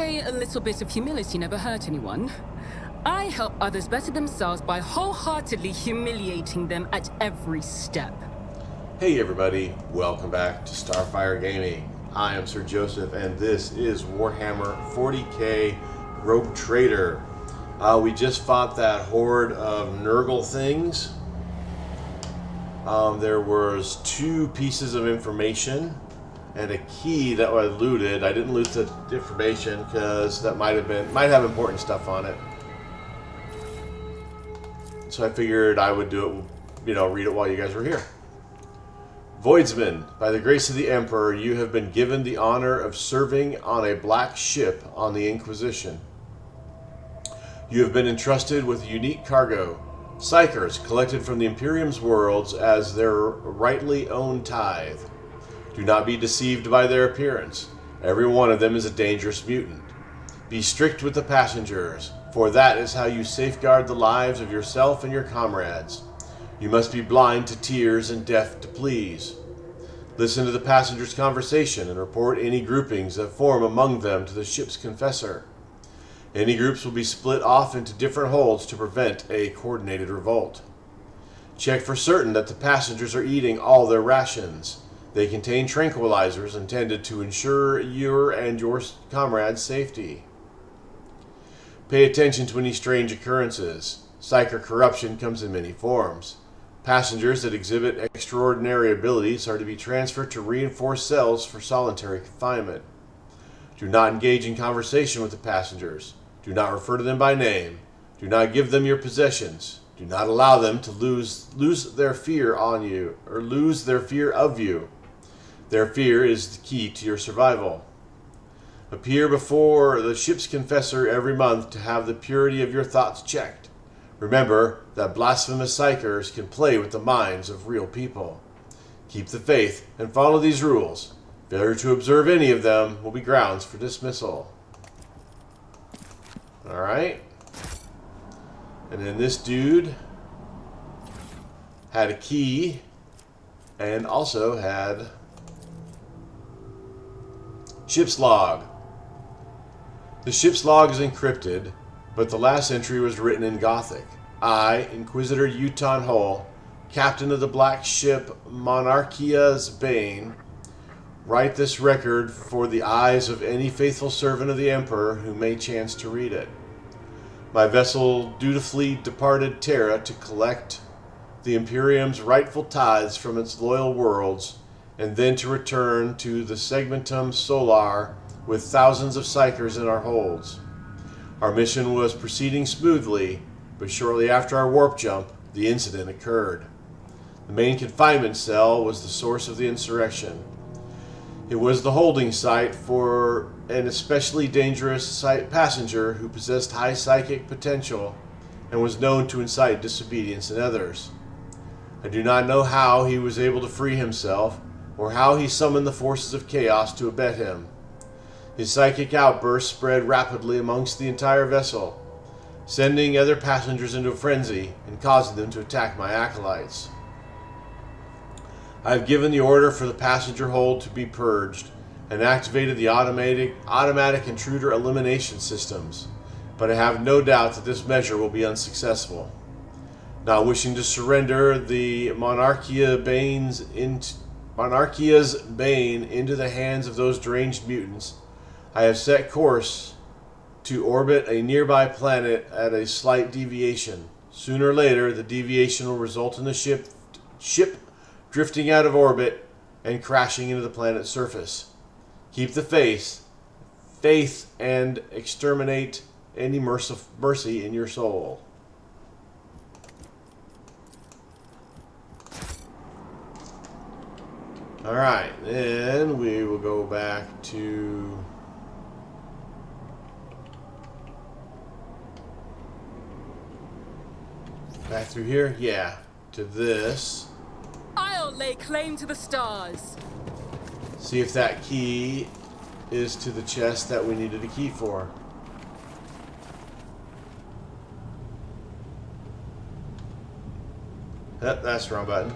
say a little bit of humility never hurt anyone. I help others better themselves by wholeheartedly humiliating them at every step. Hey everybody, welcome back to Starfyre Gaming. I am Sir Joseph and this is Warhammer 40k Rouge Trader. We just fought that horde of Nurgle things. There was 2 pieces of information and a key that I looted. I didn't loot the information because that might have important stuff on it. So I figured I would do it, read it while you guys were here. Voidsman, by the grace of the Emperor, you have been given the honor of serving on a black ship on the Inquisition. You have been entrusted with a unique cargo, psychers collected from the Imperium's worlds as their rightly owned tithe. Do not be deceived by their appearance. Every one of them is a dangerous mutant. Be strict with the passengers, for that is how you safeguard the lives of yourself and your comrades. You must be blind to tears and deaf to pleas. Listen to the passengers' conversation and report any groupings that form among them to the ship's confessor. Any groups will be split off into different holds to prevent a coordinated revolt. Check for certain that the passengers are eating all their rations. They contain tranquilizers intended to ensure your and your comrades' safety. Pay attention to any strange occurrences. Psyker corruption comes in many forms. Passengers that exhibit extraordinary abilities are to be transferred to reinforced cells for solitary confinement. Do not engage in conversation with the passengers. Do not refer to them by name. Do not give them your possessions. Do not allow them to lose their fear on you, or lose their fear of you. Their fear is the key to your survival. Appear before the ship's confessor every month to have the purity of your thoughts checked. Remember that blasphemous psychers can play with the minds of real people. Keep the faith and follow these rules. Failure to observe any of them will be grounds for dismissal. Alright. And then this dude had a key and also had ship's log. The ship's log is encrypted, but the last entry was written in Gothic. I, Inquisitor Uton Hull, captain of the black ship Monarchia's Bane, write this record for the eyes of any faithful servant of the Emperor who may chance to read it. My vessel dutifully departed Terra to collect the Imperium's rightful tithes from its loyal worlds, and then to return to the Segmentum Solar with thousands of psychers in our holds. Our mission was proceeding smoothly, but shortly after our warp jump, the incident occurred. The main confinement cell was the source of the insurrection. It was the holding site for an especially dangerous passenger who possessed high psychic potential and was known to incite disobedience in others. I do not know how he was able to free himself, or how he summoned the forces of chaos to abet him. His psychic outbursts spread rapidly amongst the entire vessel, sending other passengers into a frenzy and causing them to attack my acolytes. I have given the order for the passenger hold to be purged and activated the automatic intruder elimination systems, but I have no doubt that this measure will be unsuccessful. Not wishing to surrender the Monarchia's Bane into the hands of those deranged mutants, I have set course to orbit a nearby planet at a slight deviation. Sooner or later, the deviation will result in the ship drifting out of orbit and crashing into the planet's surface. Keep the faith, and exterminate any mercy in your soul. Alright, then we will go back to through here? Yeah, to this. I'll lay claim to the stars. See if that key is to the chest that we needed a key for. Yep, that's the wrong button.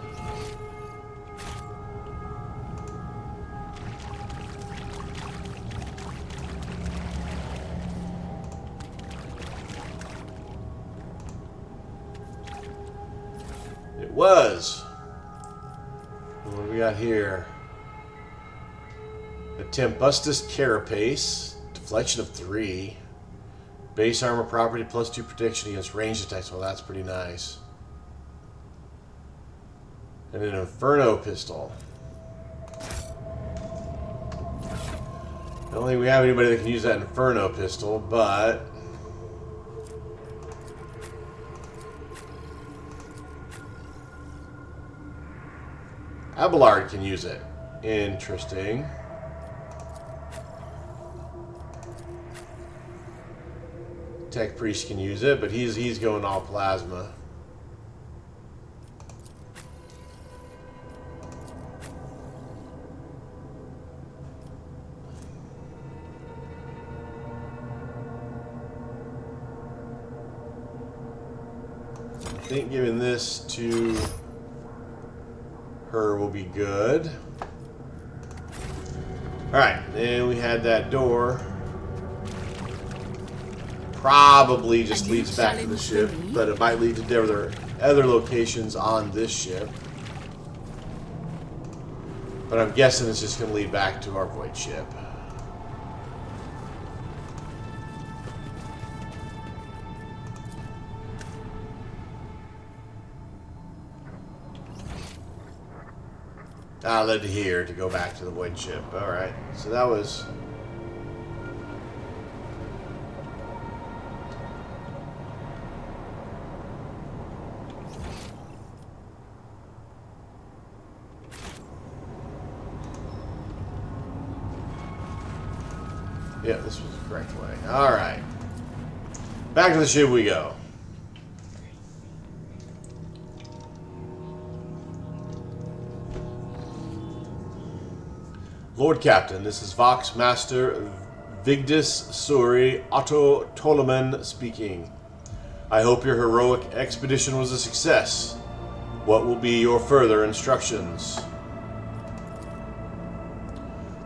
was. What do we got here? A Tempestus Carapace. Deflection of 3. Base armor property plus 2 protection against ranged attacks. Well, that's pretty nice. And an Inferno pistol. I don't think we have anybody that can use that Inferno pistol, but... Abelard can use it. Interesting. Tech Priest can use it, but he's going all plasma. I think giving this to her will be good. Alright, and we had that door. Probably just leads back to the ship, but it might lead to other locations on this ship. But I'm guessing it's just going to lead back to our void ship. Led to here to go back to the void ship. Alright, so that was... Yeah, this was the correct way. Alright. Back to the ship we go. Lord Captain, this is Vox Master Vigdis Suri Otto Toloman speaking. I hope your heroic expedition was a success. What will be your further instructions?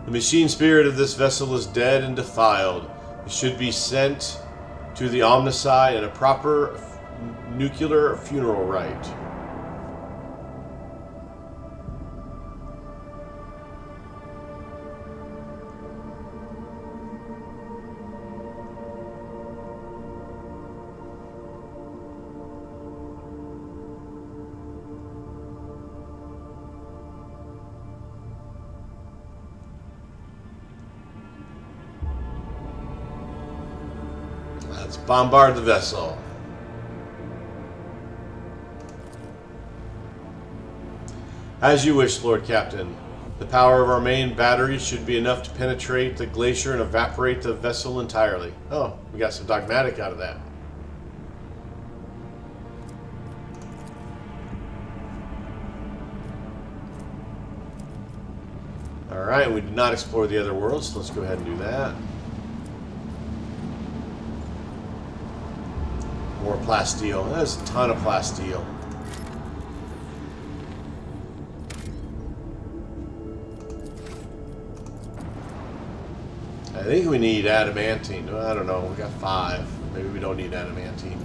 The machine spirit of this vessel is dead and defiled. It should be sent to the Omnici in a proper nuclear funeral rite. Let's bombard the vessel. As you wish, Lord Captain. The power of our main battery should be enough to penetrate the glacier and evaporate the vessel entirely. Oh, we got some dogmatic out of that. Alright, we did not explore the other worlds, so let's go ahead and do that. More plasteel. There's a ton of plasteel. I think we need adamantine. I don't know. We got 5. Maybe we don't need adamantine.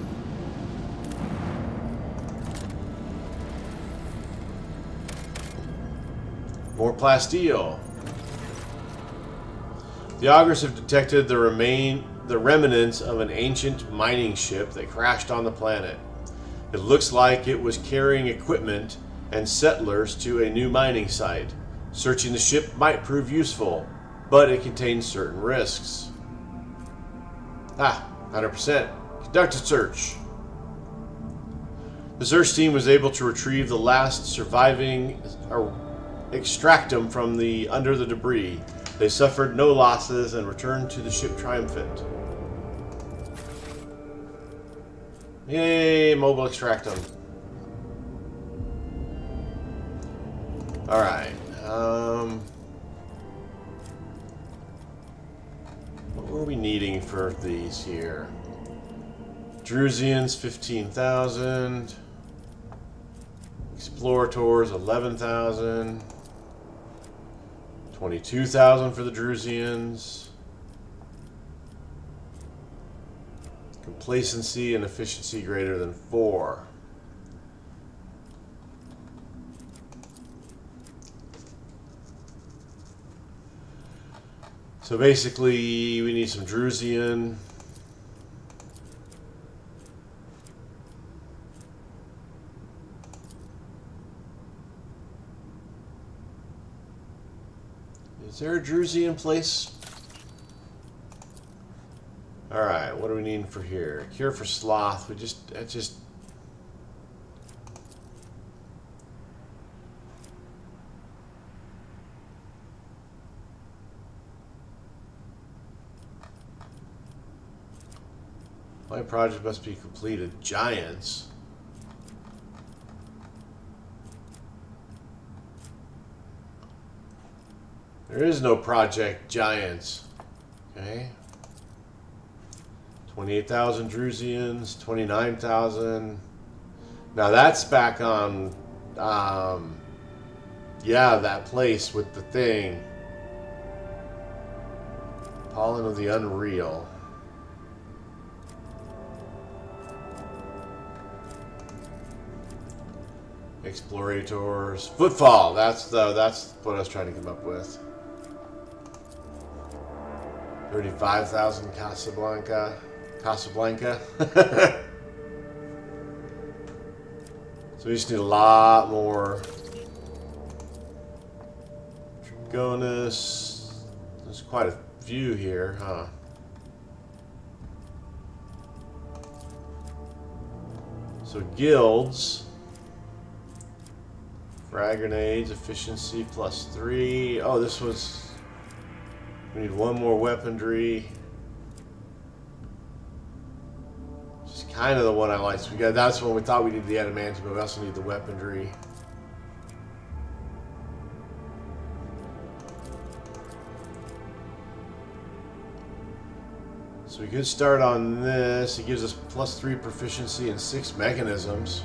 More plasteel. The augurs have detected the remnants of an ancient mining ship that crashed on the planet. It looks like it was carrying equipment and settlers to a new mining site. Searching the ship might prove useful, but it contains certain risks. 100%. Conduct a search. The search team was able to retrieve the last surviving, or extract them from under the debris. They suffered no losses and returned to the ship triumphant. Yay, mobile extract them. Alright. What were we needing for these here? Drusians, 15,000. Explorators, 11,000. 22,000 for the Drusians. Complacency and efficiency greater than 4. So basically, we need some Drusian. Is there a Drusian place? Alright, what do we need for here? Cure for sloth. My project must be completed. Giants. There is no project Giants. Okay. 28,000 Drusians, 29,000. Now that's back on, yeah, that place with the thing. Pollen of the Unreal. Explorators. Footfall. That's what I was trying to come up with. 35,000 Casablanca. So we just need a lot more. Dragonus. There's quite a few here, huh? So guilds. Frag grenades, efficiency +3. Oh, this was... We need one more weaponry. Just kind of the one I like. So we got, that's when we thought we needed the adamantium, but we also need the weaponry. So we could start on this. It gives us +3 proficiency and 6 mechanisms.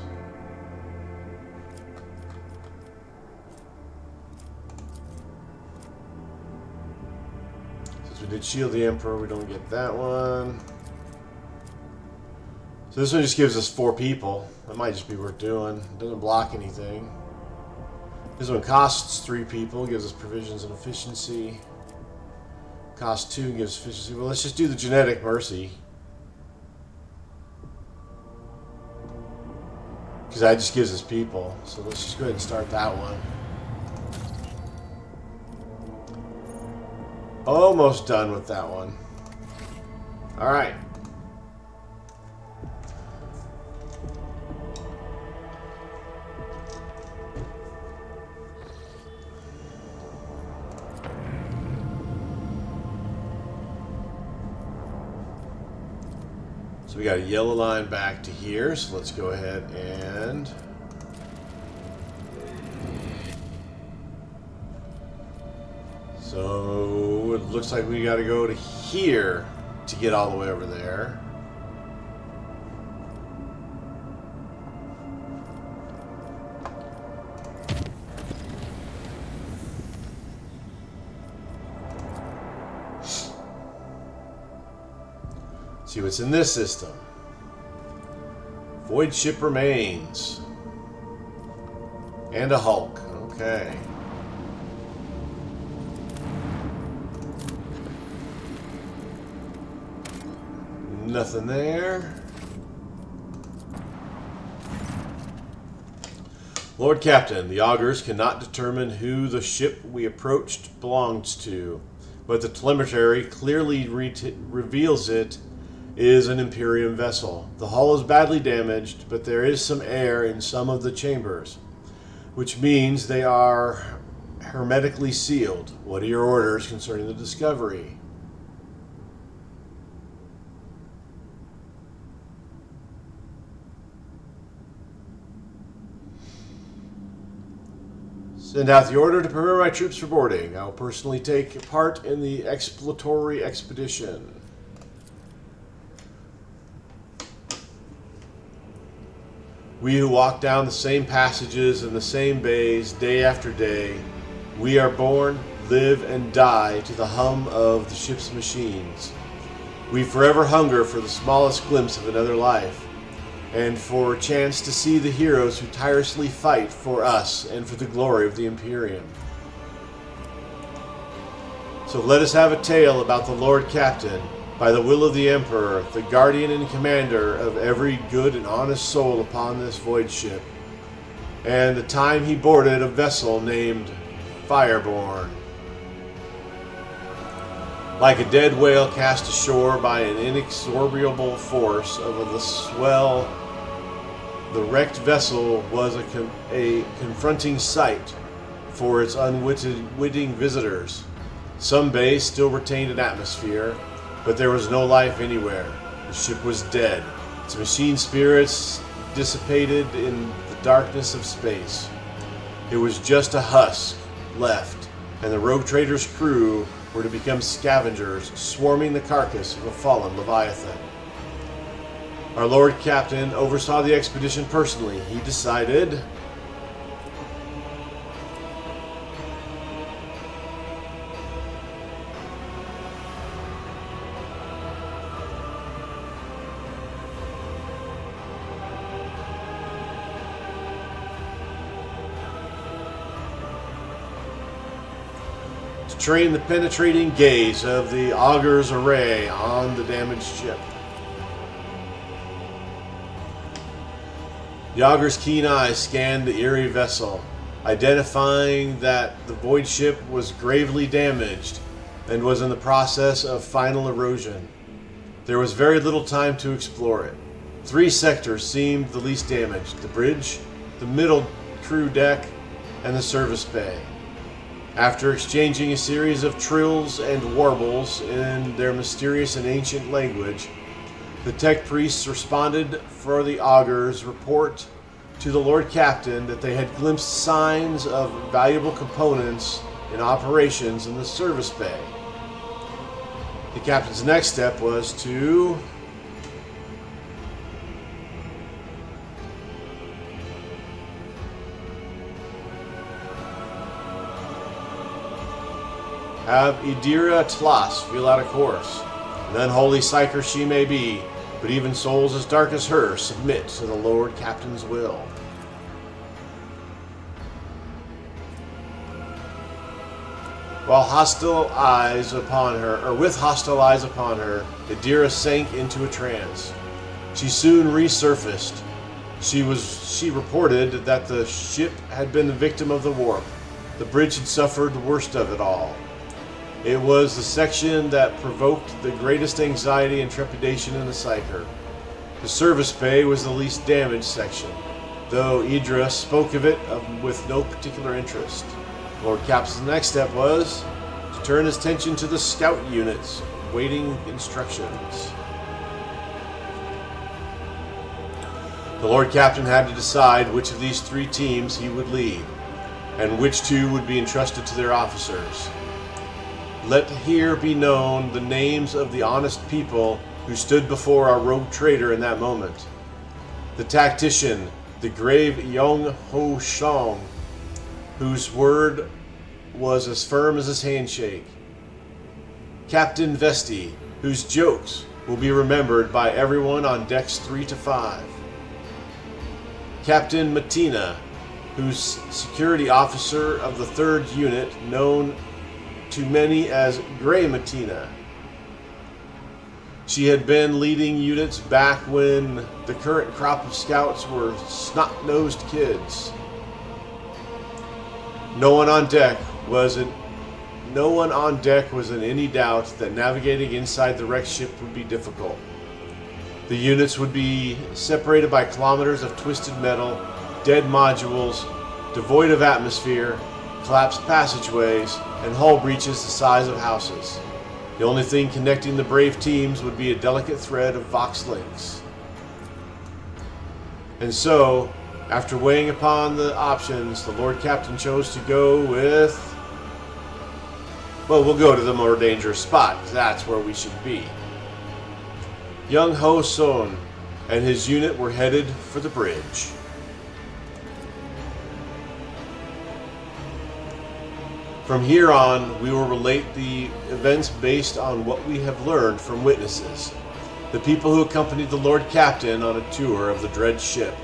We did shield the Emperor, we don't get that one. So this one just gives us 4 people. That might just be worth doing. It doesn't block anything. This one costs 3 people, gives us provisions and efficiency. Cost 2, gives efficiency. Well, let's just do the genetic mercy. Because that just gives us people. So let's just go ahead and start that one. Almost done with that one. All right. So we got a yellow line back to here. So let's go ahead and... So it looks like we got to go to here to get all the way over there. See what's in this system. Void ship remains. And a Hulk. Okay. Nothing there. Lord Captain, the augurs cannot determine who the ship we approached belongs to, but the telemetry clearly reveals it is an Imperium vessel. The hull is badly damaged, but there is some air in some of the chambers, which means they are hermetically sealed. What are your orders concerning the discovery? Send out the order to prepare my troops for boarding. I will personally take part in the exploratory expedition. We who walk down the same passages and the same bays day after day, we are born, live, and die to the hum of the ship's machines. We forever hunger for the smallest glimpse of another life, and for a chance to see the heroes who tirelessly fight for us and for the glory of the Imperium. So let us have a tale about the Lord Captain, by the will of the Emperor, the guardian and commander of every good and honest soul upon this void ship, and the time he boarded a vessel named Fireborn. Like a dead whale cast ashore by an inexorable force of the swell, the wrecked vessel was a confronting sight for its unwitting visitors. Some bays still retained an atmosphere, but there was no life anywhere. The ship was dead, its machine spirits dissipated in the darkness of space. It was just a husk left, and the Rogue Trader's crew were to become scavengers, swarming the carcass of a fallen Leviathan. Our Lord Captain oversaw the expedition personally. He decided to train the penetrating gaze of the augure's array on the damaged ship. The augure's keen eyes scanned the eerie vessel, identifying that the void ship was gravely damaged and was in the process of final erosion. There was very little time to explore it. 3 sectors seemed the least damaged: the bridge, the middle crew deck, and the service bay. After exchanging a series of trills and warbles in their mysterious and ancient language, the tech priests responded for the augure's report to the Lord Captain that they had glimpsed signs of valuable components in operations in the service bay. The captain's next step was to have Idira Tlas feel out a course. An unholy psyker she may be, but even souls as dark as her submit to the Lord Captain's will. With hostile eyes upon her, Idira sank into a trance. She soon resurfaced. She reported that the ship had been the victim of the warp. The bridge had suffered the worst of it all. It was the section that provoked the greatest anxiety and trepidation in the psyker. The service bay was the least damaged section, though Idra spoke of it with no particular interest. Lord Captain's next step was to turn his attention to the scout units, waiting instructions. The Lord Captain had to decide which of these 3 teams he would lead, and which 2 would be entrusted to their officers. Let here be known the names of the honest people who stood before our Rogue Trader in that moment. The tactician, the grave Yong Ho Shong, whose word was as firm as his handshake. Captain Vesti, whose jokes will be remembered by everyone on decks 3 to 5. Captain Matina, whose security officer of the 3rd unit, known to many as Grey Matina. She had been leading units back when the current crop of scouts were snot-nosed kids. No one on deck was in any doubt that navigating inside the wrecked ship would be difficult. The units would be separated by kilometers of twisted metal, dead modules, devoid of atmosphere, collapsed passageways, and hull breaches the size of houses. The only thing connecting the brave teams would be a delicate thread of Vox links. And so, after weighing upon the options, the Lord Captain chose to go with... well, we'll go to the more dangerous spot, because that's where we should be. Young Ho Son and his unit were headed for the bridge. From here on, we will relate the events based on what we have learned from witnesses, the people who accompanied the Lord Captain on a tour of the dread ship.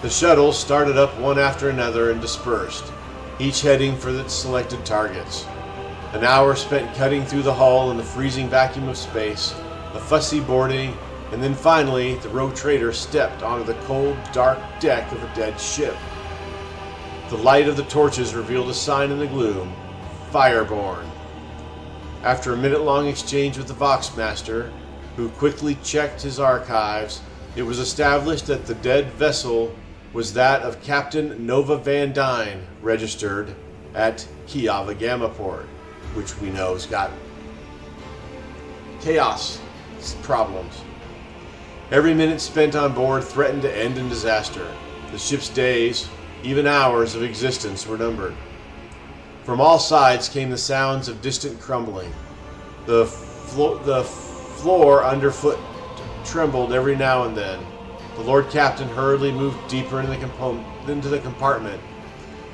The shuttles started up one after another and dispersed, each heading for its selected targets. An hour spent cutting through the hull in the freezing vacuum of space, a fussy boarding, and then finally the Rouge Trader stepped onto the cold, dark deck of a dead ship. The light of the torches revealed a sign in the gloom: Fireborn. After a minute-long exchange with the Voxmaster, who quickly checked his archives, it was established that the dead vessel was that of Captain Nova Van Dyne, registered at Kiava Gamaport, which we know has got chaos problems. Every minute spent on board threatened to end in disaster. The ship's days, even hours of existence, were numbered. From all sides came the sounds of distant crumbling. The floor underfoot trembled every now and then. The Lord Captain hurriedly moved deeper into the compartment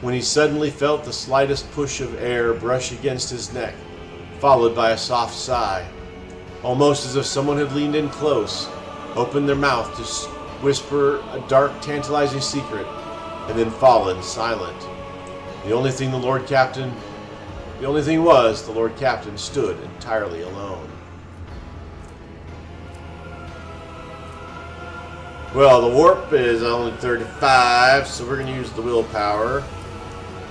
when he suddenly felt the slightest push of air brush against his neck, followed by a soft sigh, almost as if someone had leaned in close, opened their mouth to whisper a dark, tantalizing secret, and then fallen silent. The only thing was, the Lord Captain stood entirely alone. Well, the warp is only 35, so we're going to use the willpower.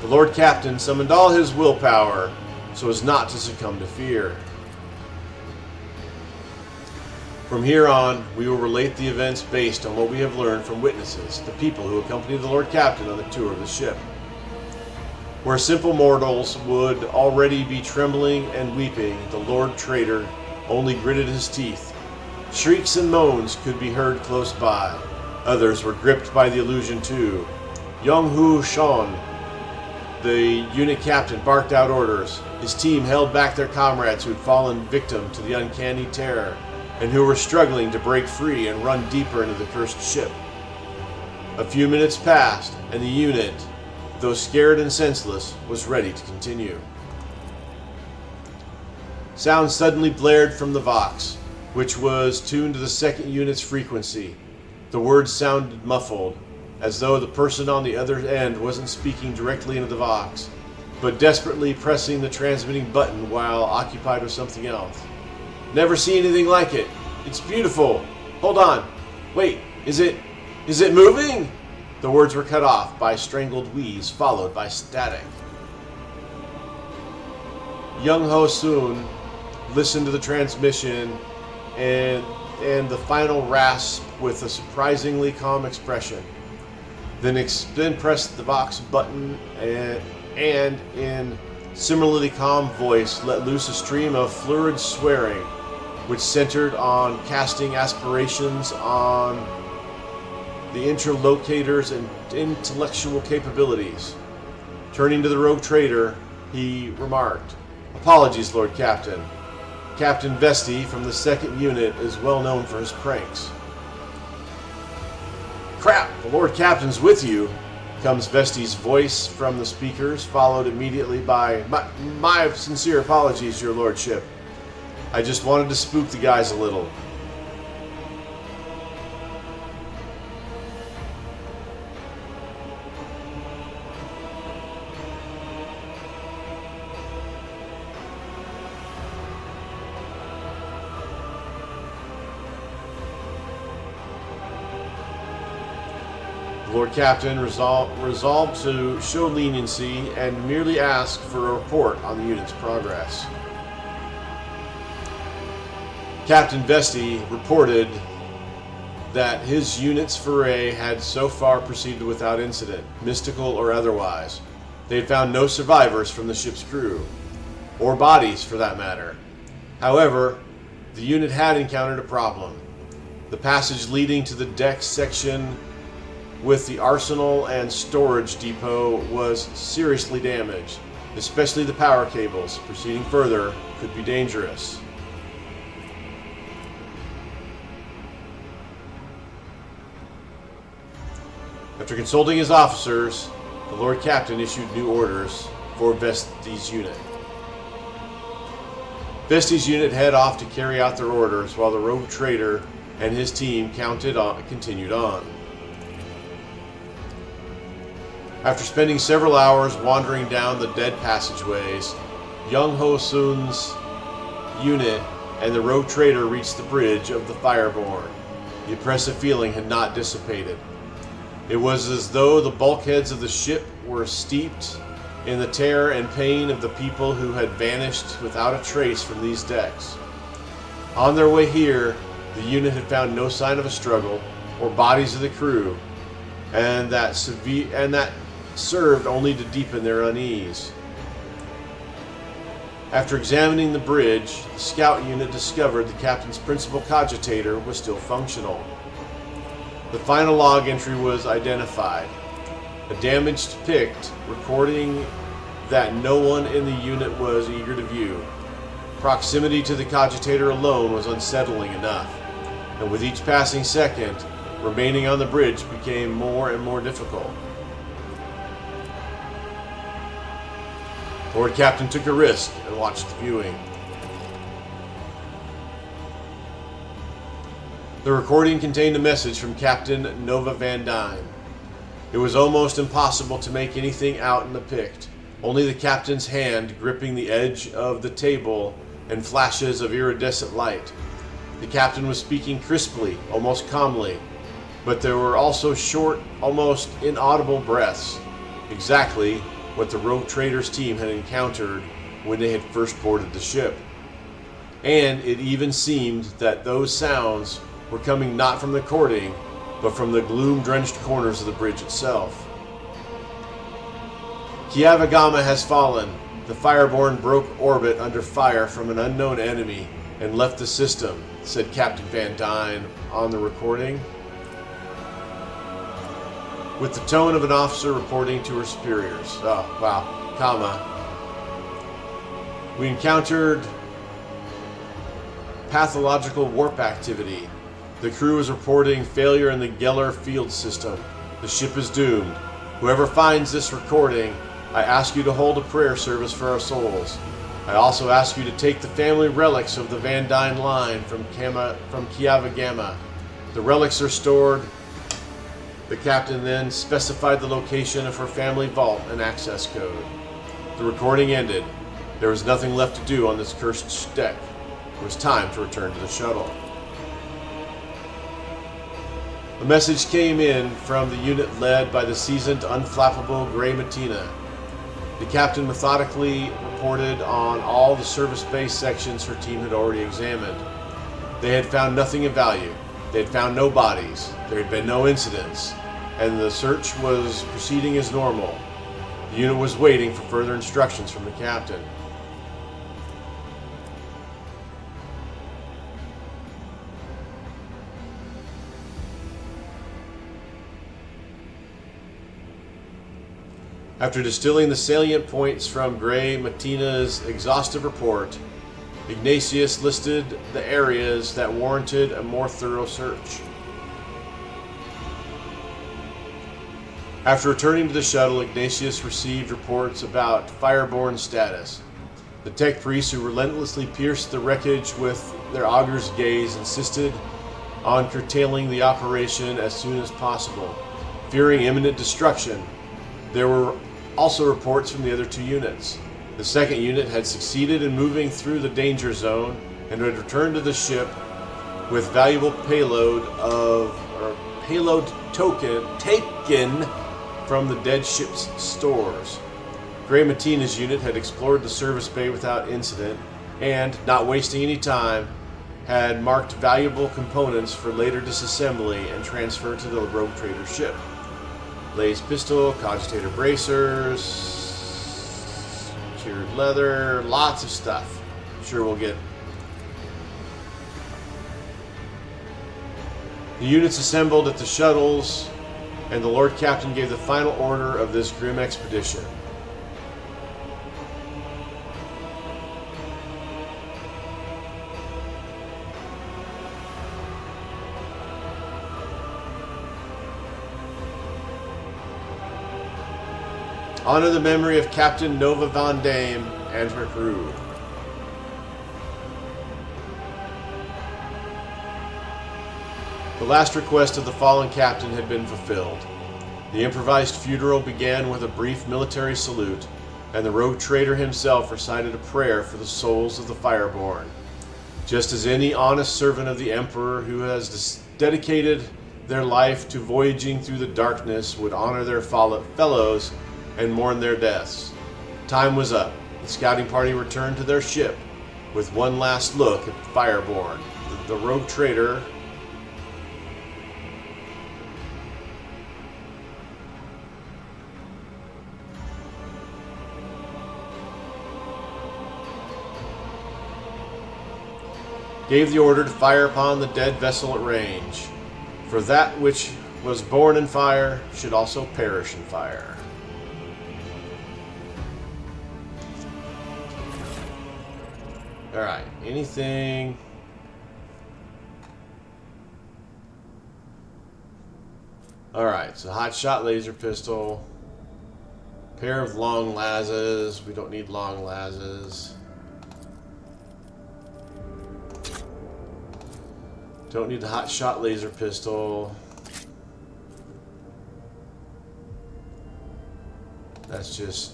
The Lord Captain summoned all his willpower so as not to succumb to fear. From here on, we will relate the events based on what we have learned from witnesses, the people who accompanied the Lord Captain on the tour of the ship. Where simple mortals would already be trembling and weeping, the Lord Trader only gritted his teeth. Shrieks and moans could be heard close by. Others were gripped by the illusion too. Young Hu Shan, the unit captain, barked out orders. His team held back their comrades who had fallen victim to the uncanny terror, and who were struggling to break free and run deeper into the cursed ship. A few minutes passed, and the unit, though scared and senseless, was ready to continue. Sound suddenly blared from the Vox, which was tuned to the second unit's frequency. The words sounded muffled, as though the person on the other end wasn't speaking directly into the Vox, but desperately pressing the transmitting button while occupied with something else. Never see anything like it. It's beautiful. Hold on. Wait, is it moving? The words were cut off by strangled wheeze, followed by static. Young Ho Soon listened to the transmission and the final rasp with a surprisingly calm expression. Then pressed the Vox button and in similarly calm voice let loose a stream of florid swearing, which centered on casting aspirations on the interlocutor's and intellectual capabilities. Turning to the Rouge Trader, he remarked, "Apologies, Lord Captain. Captain Vesti from the second unit is well known for his pranks." "Crap, the Lord Captain's with you," comes Vesti's voice from the speakers, followed immediately by, My sincere apologies, your lordship. I just wanted to spook the guys a little." The Lord Captain resolved to show leniency and merely ask for a report on the unit's progress. Captain Vesti reported that his unit's foray had so far proceeded without incident, mystical or otherwise. They had found no survivors from the ship's crew, or bodies for that matter. However, the unit had encountered a problem. The passage leading to the deck section with the arsenal and storage depot was seriously damaged, especially the power cables. Proceeding further could be dangerous. After consulting his officers, the Lord Captain issued new orders for Vesti's unit. Vesti's unit head off to carry out their orders while the Rouge Trader and his team continued on. After spending several hours wandering down the dead passageways, Young Ho Sun's unit and the Rouge Trader reached the bridge of the Fireborn. The oppressive feeling had not dissipated. It was as though the bulkheads of the ship were steeped in the terror and pain of the people who had vanished without a trace from these decks. On their way here, the unit had found no sign of a struggle or bodies of the crew, and that served only to deepen their unease. After examining the bridge, the scout unit discovered the captain's principal cogitator was still functional. The final log entry was identified. A damaged pict recording that no one in the unit was eager to view. Proximity to the cogitator alone was unsettling enough, and with each passing second, remaining on the bridge became more and more difficult. Lord Captain took a risk and watched the viewing. The recording contained a message from Captain Nova Van Dyne. It was almost impossible to make anything out in the pict, only the captain's hand gripping the edge of the table and flashes of iridescent light. The captain was speaking crisply, almost calmly, but there were also short, almost inaudible breaths, exactly what the Rouge Trader's team had encountered when they had first boarded the ship. And it even seemed that those sounds were coming not from the cording, but from the gloom-drenched corners of the bridge itself. Kiavagama has fallen. The Fireborn broke orbit under fire from an unknown enemy and left the system, said Captain Van Dyne on the recording, with the tone of an officer reporting to her superiors. Oh, wow. Comma. We encountered pathological warp activity. The crew is reporting failure in the Geller field system. The ship is doomed. Whoever finds this recording, I ask you to hold a prayer service for our souls. I also ask you to take the family relics of the Van Dyne line from Kiavagama. The relics are stored. The captain then specified the location of her family vault and access code. The recording ended. There was nothing left to do on this cursed deck. It was time to return to the shuttle. A message came in from the unit led by the seasoned, unflappable Grey Matina. The captain methodically reported on all the service base sections her team had already examined. They had found nothing of value. They had found no bodies. There had been no incidents, and the search was proceeding as normal. The unit was waiting for further instructions from the captain. After distilling the salient points from Grey Matina's exhaustive report, Ignatius listed the areas that warranted a more thorough search. After returning to the shuttle, Ignatius received reports about Fireborn status. The tech priests who relentlessly pierced the wreckage with their augure's gaze insisted on curtailing the operation as soon as possible, fearing imminent destruction. There were also reports from the other two units. The second unit had succeeded in moving through the danger zone and had returned to the ship with valuable payload token taken from the dead ship's stores. Grey Matina's unit had explored the service bay without incident and, not wasting any time, had marked valuable components for later disassembly and transfer to the Rouge Trader ship. Blaze pistol, cogitator bracers, cured leather, lots of stuff. I'm sure we'll get. The units assembled at the shuttles, and the Lord Captain gave the final order of this grim expedition. Honor the memory of Captain Nova Van Dyne and her crew. The last request of the fallen captain had been fulfilled. The improvised funeral began with a brief military salute, and the Rogue Trader himself recited a prayer for the souls of the Fireborn. Just as any honest servant of the Emperor who has dedicated their life to voyaging through the darkness would honor their fellows and mourn their deaths. Time was up. The scouting party returned to their ship with one last look at Fireborn. The Rogue Trader gave the order to fire upon the dead vessel at range. For that which was born in fire should also perish in fire. Alright, anything... Alright, so hot shot laser pistol. Pair of long lasses. We don't need long lasses. Don't need the hot shot laser pistol. That's just...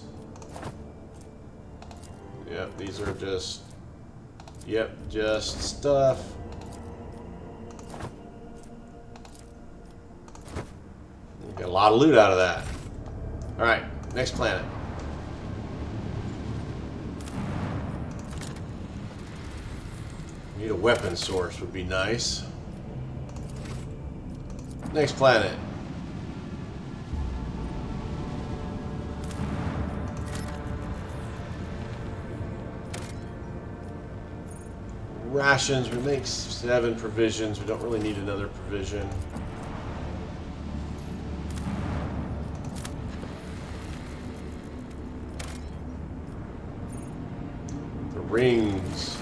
Yep, these are just... Yep, just stuff. We got a lot of loot out of that. Alright, next planet. Need a weapon source would be nice. Next planet. Rations, we make 7 provisions. We don't really need another provision. The rings.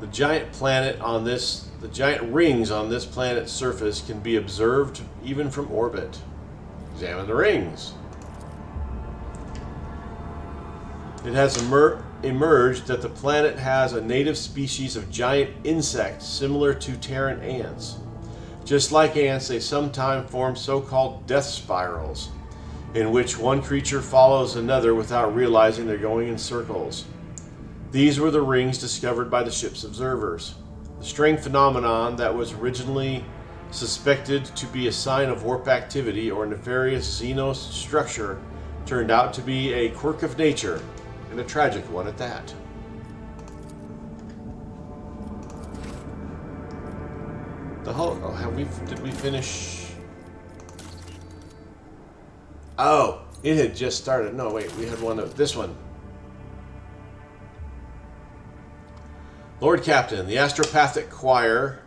The giant rings on this planet's surface can be observed even from orbit. Examine the rings. It has emerged that the planet has a native species of giant insect similar to Terran ants. Just like ants, they sometimes form so-called death spirals, in which one creature follows another without realizing they're going in circles. These were the rings discovered by the ship's observers. The strange phenomenon that was originally suspected to be a sign of warp activity or nefarious xenos structure turned out to be a quirk of nature, and a tragic one at that. The whole... Oh, did we finish? Oh, it had just started. No, wait, we had one of this one. Lord Captain, the astropathic choir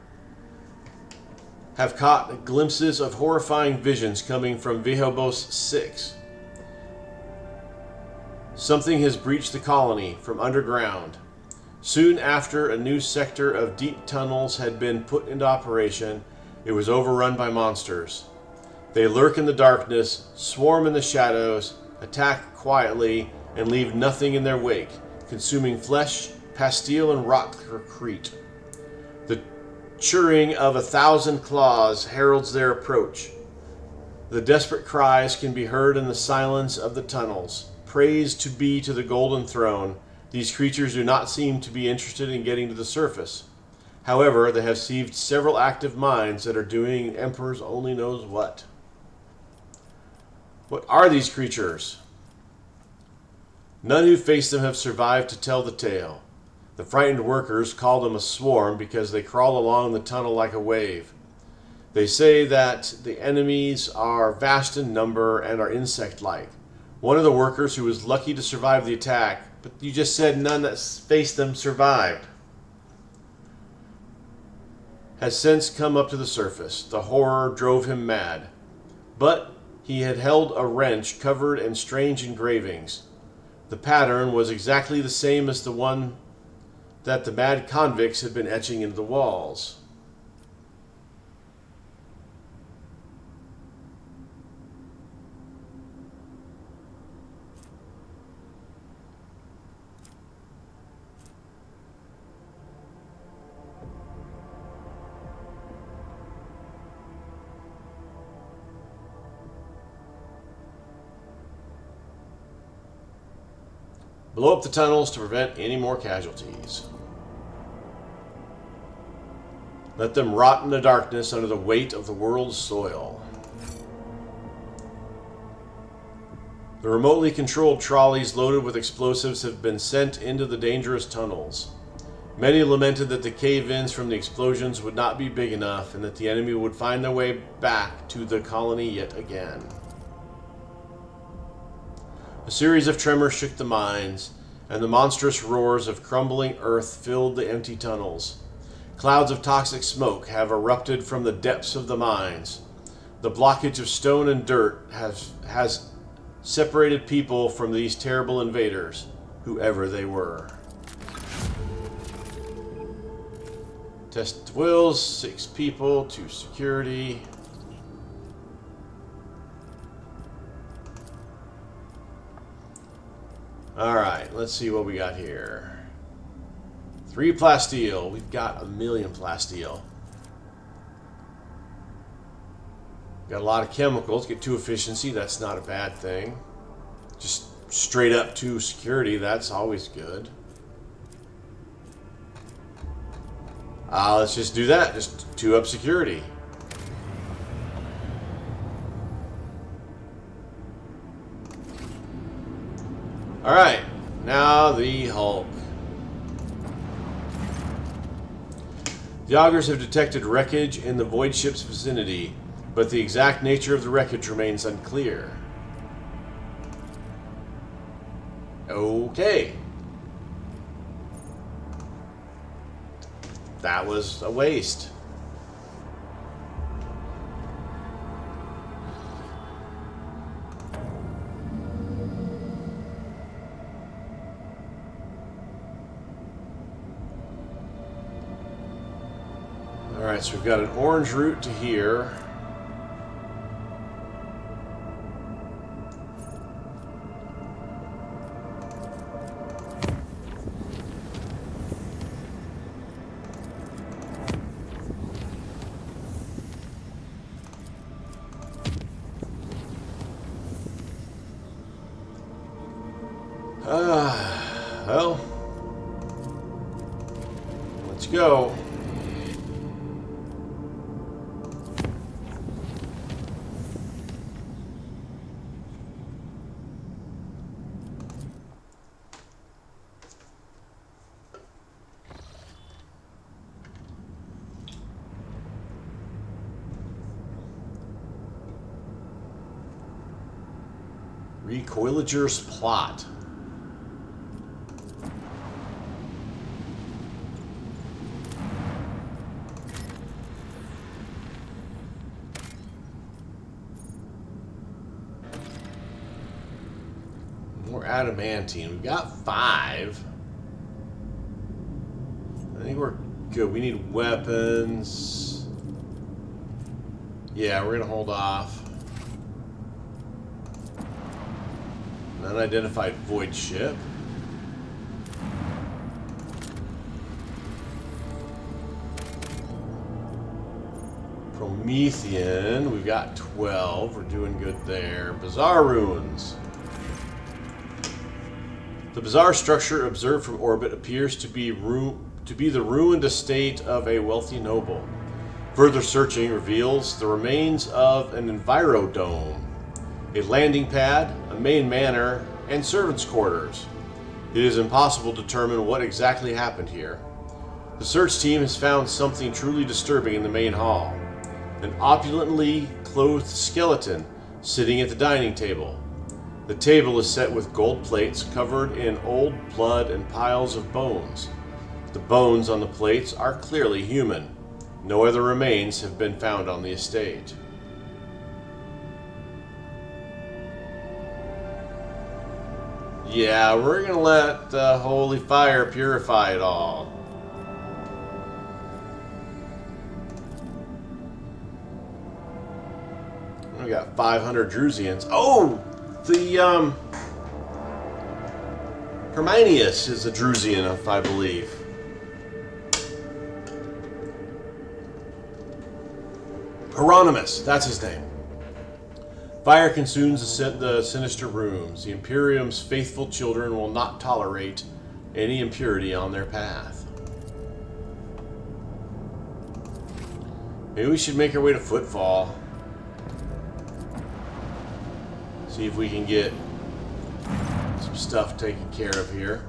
have caught glimpses of horrifying visions coming from Vehobos 6. Something has breached the colony from underground. Soon after a new sector of deep tunnels had been put into operation, it was overrun by monsters. They lurk in the darkness, swarm in the shadows, attack quietly, and leave nothing in their wake, consuming flesh, pastille, and rockcrete. The churring of 1,000 claws heralds their approach. The desperate cries can be heard in the silence of the tunnels. Praise to be to the golden throne. These creatures do not seem to be interested in getting to the surface. However, they have received several active minds that are doing Emperor's only knows what. What are these creatures? None who face them have survived to tell the tale. The frightened workers call them a swarm because they crawl along the tunnel like a wave. They say that the enemies are vast in number and are insect-like. One of the workers who was lucky to survive the attack, but you just said none that faced them survived, has since come up to the surface. The horror drove him mad. But he had held a wrench covered in strange engravings. The pattern was exactly the same as the one that the mad convicts had been etching into the walls. Blow up the tunnels to prevent any more casualties. Let them rot in the darkness under the weight of the world's soil. The remotely controlled trolleys loaded with explosives have been sent into the dangerous tunnels. Many lamented that the cave-ins from the explosions would not be big enough and that the enemy would find their way back to the colony yet again. A series of tremors shook the mines, and the monstrous roars of crumbling earth filled the empty tunnels. Clouds of toxic smoke have erupted from the depths of the mines. The blockage of stone and dirt has separated people from these terrible invaders, whoever they were. Test wills, 6 people, 2 security. Alright, let's see what we got here. 3 plasteel. We've got 1,000,000 plasteel. Got a lot of chemicals. Get 2 efficiency. That's not a bad thing. Just straight up 2 security. That's always good. Let's just do that. Just 2 up security. Alright, now the Hulk. The augurs have detected wreckage in the void ship's vicinity, but the exact nature of the wreckage remains unclear. Okay. That was a waste. Alright, so we've got an orange route to here. Well, let's go. Recoilager's plot. More adamantine. We've got 5. I think we're good. We need weapons. Yeah, we're gonna hold off. An unidentified void ship. Promethean. We've got 12. We're doing good there. Bizarre ruins. The bizarre structure observed from orbit appears to be the ruined estate of a wealthy noble. Further searching reveals the remains of an envirodome, a landing pad, a main manor, and servants' quarters. It is impossible to determine what exactly happened here. The search team has found something truly disturbing in the main hall. An opulently clothed skeleton sitting at the dining table. The table is set with gold plates covered in old blood and piles of bones. The bones on the plates are clearly human. No other remains have been found on the estate. Yeah, we're gonna let the holy fire purify it all. We got 500 Drusians. Oh! The, Herminius is a Drusian, if I believe. Hieronymus, that's his name. Fire consumes the sinister rooms. The Imperium's faithful children will not tolerate any impurity on their path. Maybe we should make our way to Footfall. See if we can get some stuff taken care of here.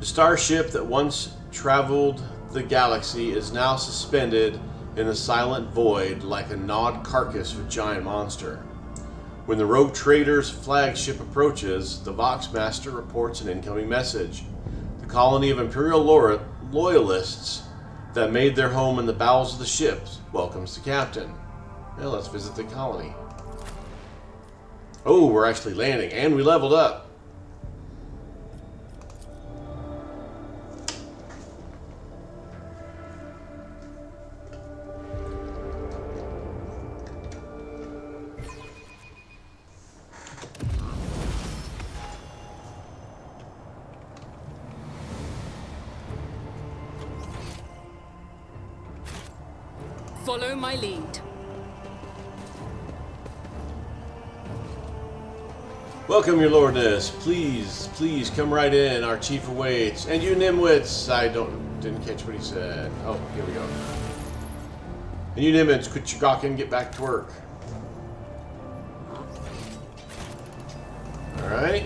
The starship that once traveled the galaxy is now suspended in a silent void like a gnawed carcass of a giant monster. When the Rogue Trader's flagship approaches, the Voxmaster reports an incoming message. The colony of Imperial loyalists that made their home in the bowels of the ship welcomes the captain. Well, let's visit the colony. Oh, we're actually landing, and we leveled up. Follow my lead. Welcome, your lordness. Please come right in. Our chief awaits. And you nimwits. I didn't catch what he said. Oh, here we go. And you nimwits, quit your gawking and get back to work. Alright.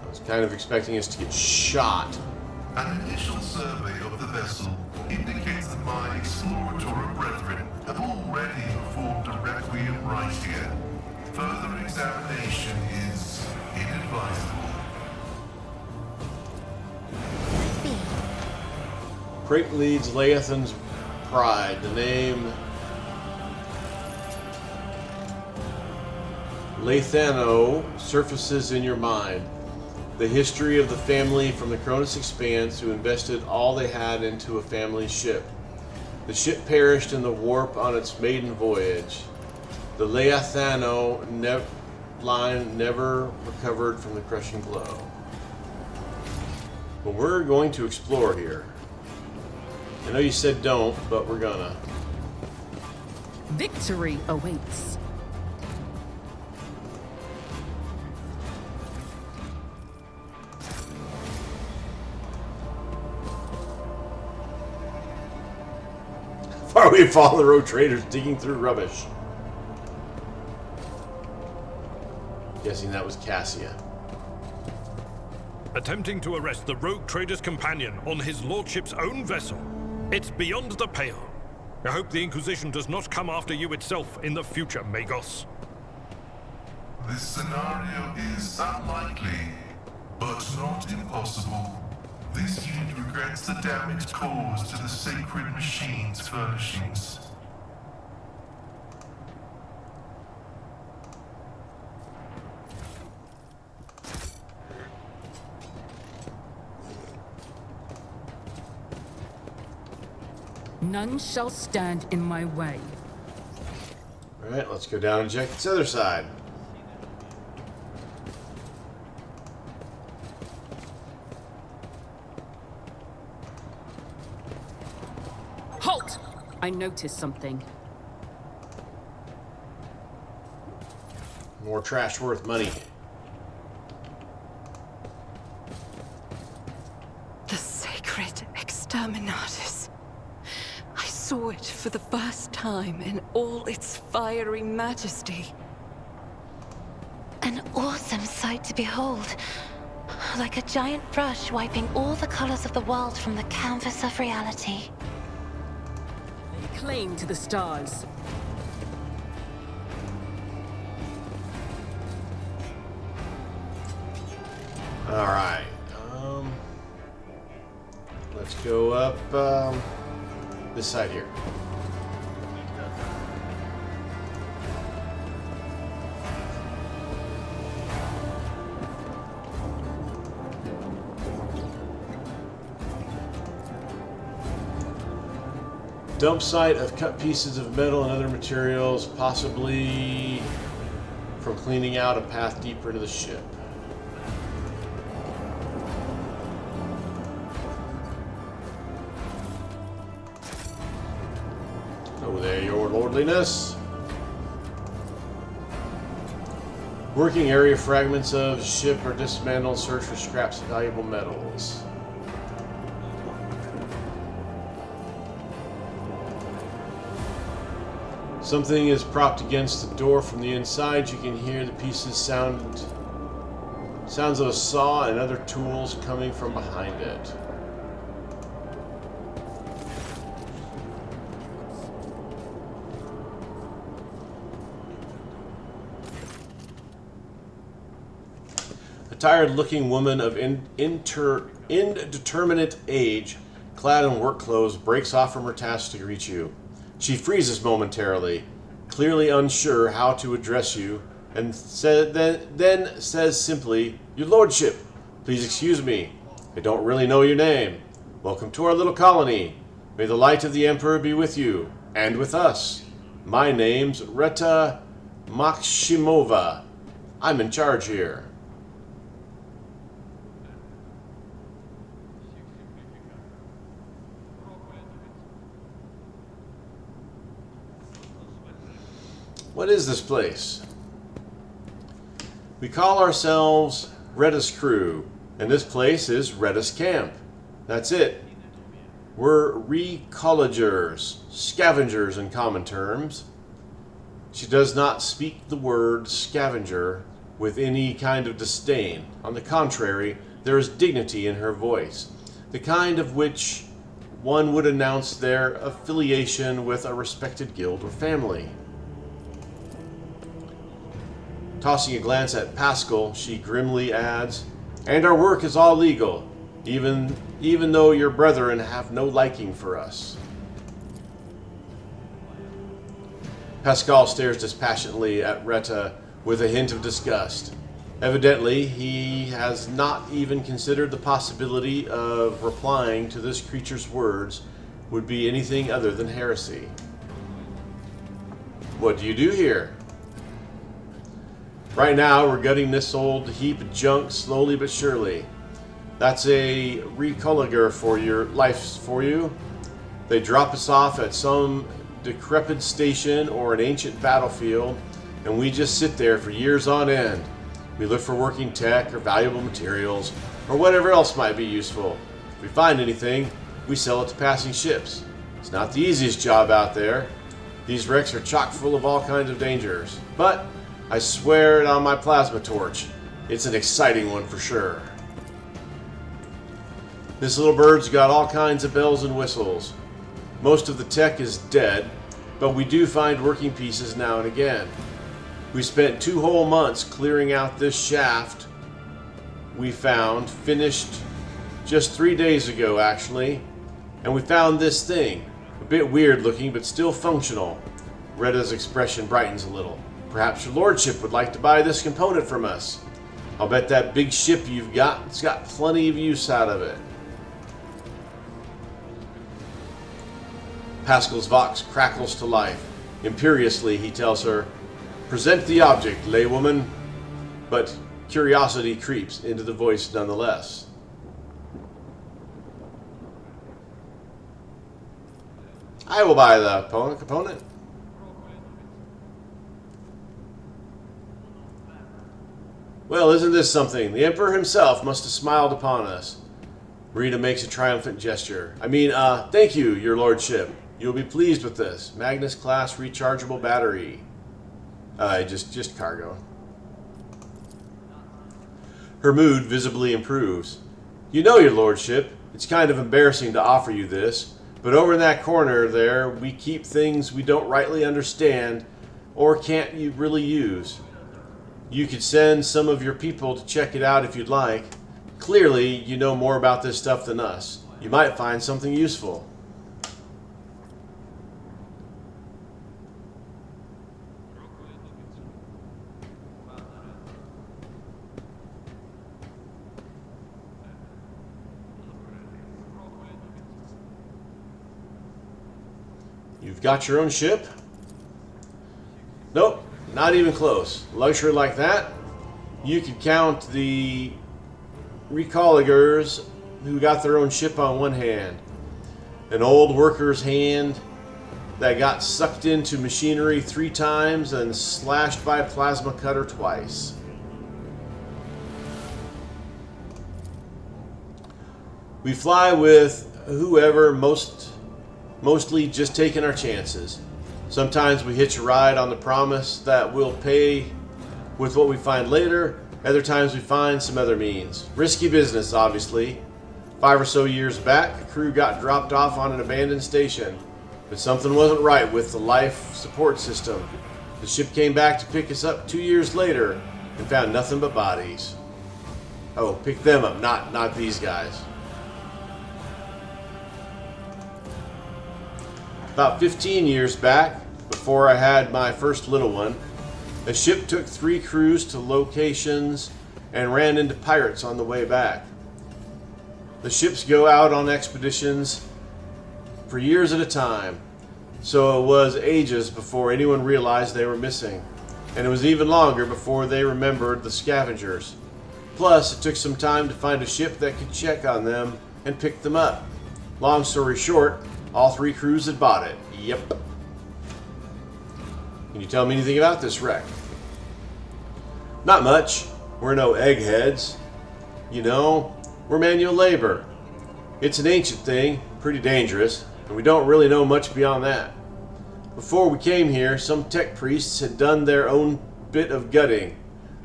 I was kind of expecting us to get shot. An initial survey of the vessel indicates that my exploratory brethren have already performed a requiem rite here. Further examination is inadvisable. Crate leads Leathan's pride. The name Leathano surfaces in your mind. The history of the family from the Cronus Expanse who invested all they had into a family ship. The ship perished in the warp on its maiden voyage. The Leathano line never recovered from the crushing blow. But we're going to explore here. I know you said don't, but we're gonna. Victory awaits. Far away from the Rogue Traders digging through rubbish. Guessing that was Cassia. Attempting to arrest the Rogue Trader's companion on his lordship's own vessel. It's beyond the pale. I hope the Inquisition does not come after you itself in the future, Magos. This scenario is unlikely, but not impossible. This unit regrets the damage caused to the sacred machine's furnishings. None shall stand in my way. Alright, let's go down and check this other side. Halt! I noticed something. More trash worth money. The sacred exterminatus. I saw it for the first time in all its fiery majesty. An awesome sight to behold. Like a giant brush wiping all the colors of the world from the canvas of reality. Lay claim to the stars. Alright. Let's go up this side here. Dump site of cut pieces of metal and other materials, possibly from cleaning out a path deeper into the ship. Oh, there, your lordliness. Working area fragments of ship are dismantled. Search for scraps of valuable metals. Something is propped against the door from the inside. You can hear the pieces sounds of a saw and other tools coming from behind it. A tired-looking woman of indeterminate age, clad in work clothes, breaks off from her task to greet you. She freezes momentarily, clearly unsure how to address you, and then says simply, "Your lordship, please excuse me. I don't really know your name. Welcome to our little colony. May the light of the Emperor be with you, and with us. My name's Reta Makshimova. I'm in charge here." What is this place? We call ourselves Reta's crew, and this place is Reta's camp. That's it. We're recolligers, scavengers in common terms. She does not speak the word scavenger with any kind of disdain. On the contrary, there is dignity in her voice, the kind of which one would announce their affiliation with a respected guild or family. Tossing a glance at Pascal, she grimly adds, "And our work is all legal, even though your brethren have no liking for us." Pascal stares dispassionately at Reta with a hint of disgust. Evidently, he has not even considered the possibility of replying to this creature's words would be anything other than heresy. "What do you do here?" "Right now, we're gutting this old heap of junk slowly but surely. That's a recolliger for your life for you. They drop us off at some decrepit station or an ancient battlefield, and we just sit there for years on end. We look for working tech or valuable materials or whatever else might be useful. If we find anything, we sell it to passing ships. It's not the easiest job out there. These wrecks are chock full of all kinds of dangers, but I swear it on my plasma torch, it's an exciting one for sure. This little bird's got all kinds of bells and whistles. Most of the tech is dead, but we do find working pieces now and again. We spent 2 whole months clearing out this shaft we found, finished just 3 days ago actually, and we found this thing. A bit weird looking, but still functional." Reta's expression brightens a little. "Perhaps your lordship would like to buy this component from us. I'll bet that big ship you've got's got plenty of use out of it." Pascal's vox crackles to life. Imperiously, he tells her, "Present the object, laywoman." But curiosity creeps into the voice nonetheless. "I will buy the component." "Well, isn't this something? The Emperor himself must have smiled upon us." Rita makes a triumphant gesture. Thank you, your lordship. You'll be pleased with this. Magnus class rechargeable battery. Just cargo. Her mood visibly improves. "You know, your lordship, it's kind of embarrassing to offer you this, but over in that corner there, we keep things we don't rightly understand or can't you really use. You could send some of your people to check it out if you'd like. Clearly, you know more about this stuff than us. You might find something useful." "You've got your own ship?" "Nope, not even close. Luxury like that? You could count the recolligers who got their own ship on one hand. An old worker's hand that got sucked into machinery 3 times and slashed by a plasma cutter twice. We fly with whoever, mostly just taking our chances. Sometimes we hitch a ride on the promise that we'll pay with what we find later. Other times we find some other means. Risky business, obviously. 5 or so years back, a crew got dropped off on an abandoned station, but something wasn't right with the life support system. The ship came back to pick us up 2 years later and found nothing but bodies. Oh, pick them up, not these guys. About 15 years back, before I had my first little one, a ship took 3 crews to locations and ran into pirates on the way back. The ships go out on expeditions for years at a time, so it was ages before anyone realized they were missing, and it was even longer before they remembered the scavengers. Plus, it took some time to find a ship that could check on them and pick them up. Long story short, all 3 crews had bought it. Yep. Can you tell me anything about this wreck? Not much. We're no eggheads. You know, we're manual labor. It's an ancient thing, pretty dangerous, and we don't really know much beyond that. Before we came here, some tech priests had done their own bit of gutting.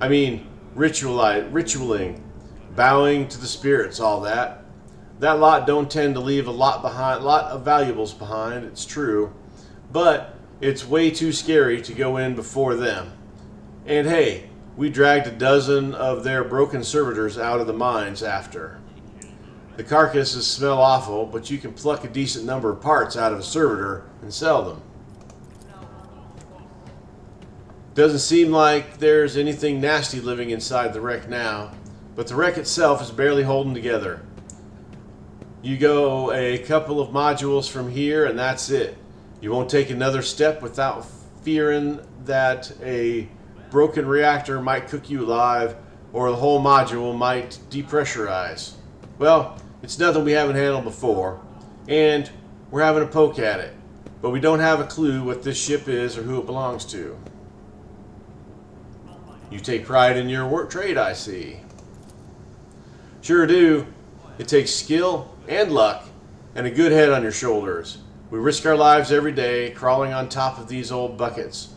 I mean, ritualing, bowing to the spirits, all that. That lot don't tend to leave a lot of valuables behind, it's true, but it's way too scary to go in before them. And hey, we dragged a dozen of their broken servitors out of the mines after. The carcasses smell awful, but you can pluck a decent number of parts out of a servitor and sell them. Doesn't seem like there's anything nasty living inside the wreck now, but the wreck itself is barely holding together. You go a couple of modules from here and that's it. You won't take another step without fearing that a broken reactor might cook you alive or the whole module might depressurize. Well, it's nothing we haven't handled before, and we're having a poke at it, but we don't have a clue what this ship is or who it belongs to. You take pride in your work trade, I see. Sure do. It takes skill and luck and a good head on your shoulders. We risk our lives every day crawling on top of these old buckets.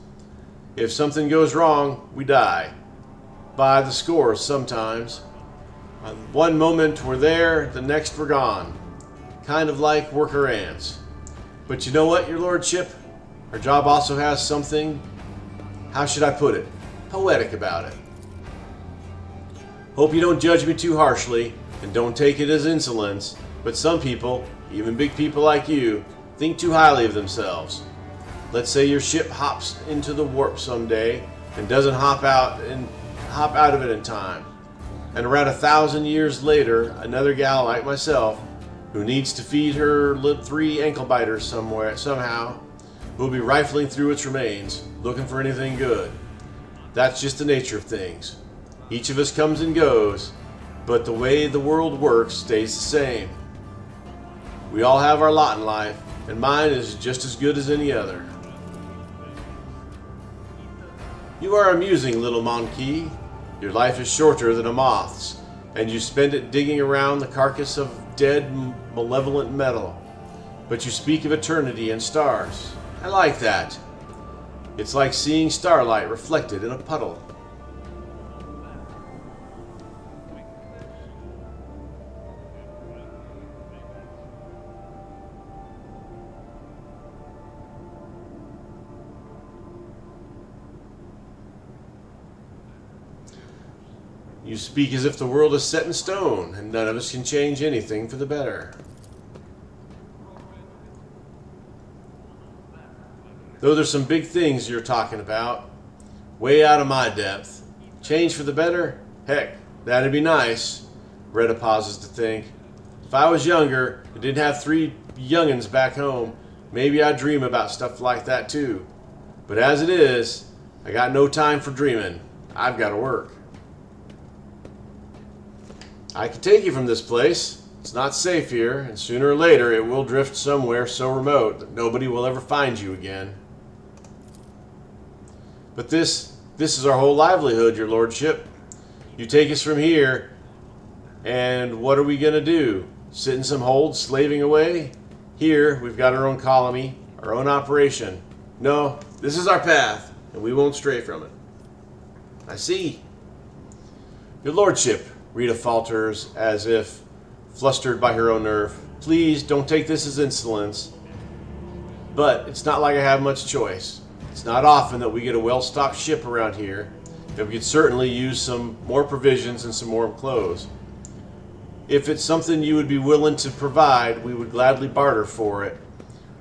If something goes wrong, we die. By the scores sometimes. One moment we're there, the next we're gone. Kind of like worker ants. But you know what, your lordship? Our job also has something, how should I put it, poetic about it. Hope you don't judge me too harshly, and don't take it as insolence, but some people, even big people like you, think too highly of themselves. Let's say your ship hops into the warp someday and doesn't hop out of it in time. And around 1,000 years later, another gal like myself, who needs to feed her 3 ankle biters somehow, will be rifling through its remains, looking for anything good. That's just the nature of things. Each of us comes and goes, but the way the world works stays the same. We all have our lot in life, and mine is just as good as any other. You are amusing, little monkey. Your life is shorter than a moth's, and you spend it digging around the carcass of dead, malevolent metal. But you speak of eternity and stars. I like that. It's like seeing starlight reflected in a puddle. You speak as if the world is set in stone, and none of us can change anything for the better. Those are some big things you're talking about. Way out of my depth. Change for the better? Heck, that'd be nice. Retta pauses to think. If I was younger and didn't have 3 youngins back home, maybe I'd dream about stuff like that too. But as it is, I got no time for dreaming. I've got to work. I can take you from this place. It's not safe here, and sooner or later it will drift somewhere so remote that nobody will ever find you again. But this is our whole livelihood, your lordship. You take us from here, and what are we going to do? Sitting some holds, slaving away. Here, we've got our own colony, our own operation. No, this is our path, and we won't stray from it. I see. Your lordship, Rita falters, as if flustered by her own nerve. Please, don't take this as insolence. But it's not like I have much choice. It's not often that we get a well-stocked ship around here, and we could certainly use some more provisions and some more clothes. If it's something you would be willing to provide, we would gladly barter for it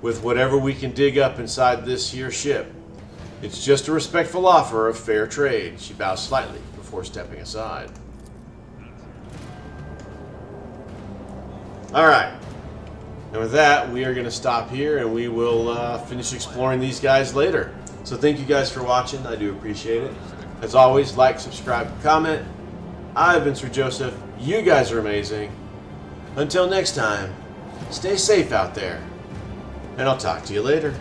with whatever we can dig up inside this here ship. It's just a respectful offer of fair trade. She bows slightly before stepping aside. Alright. And with that, we are going to stop here and we will finish exploring these guys later. So thank you guys for watching. I do appreciate it. As always, like, subscribe, comment. I've been Sir Joseph. You guys are amazing. Until next time, stay safe out there. And I'll talk to you later.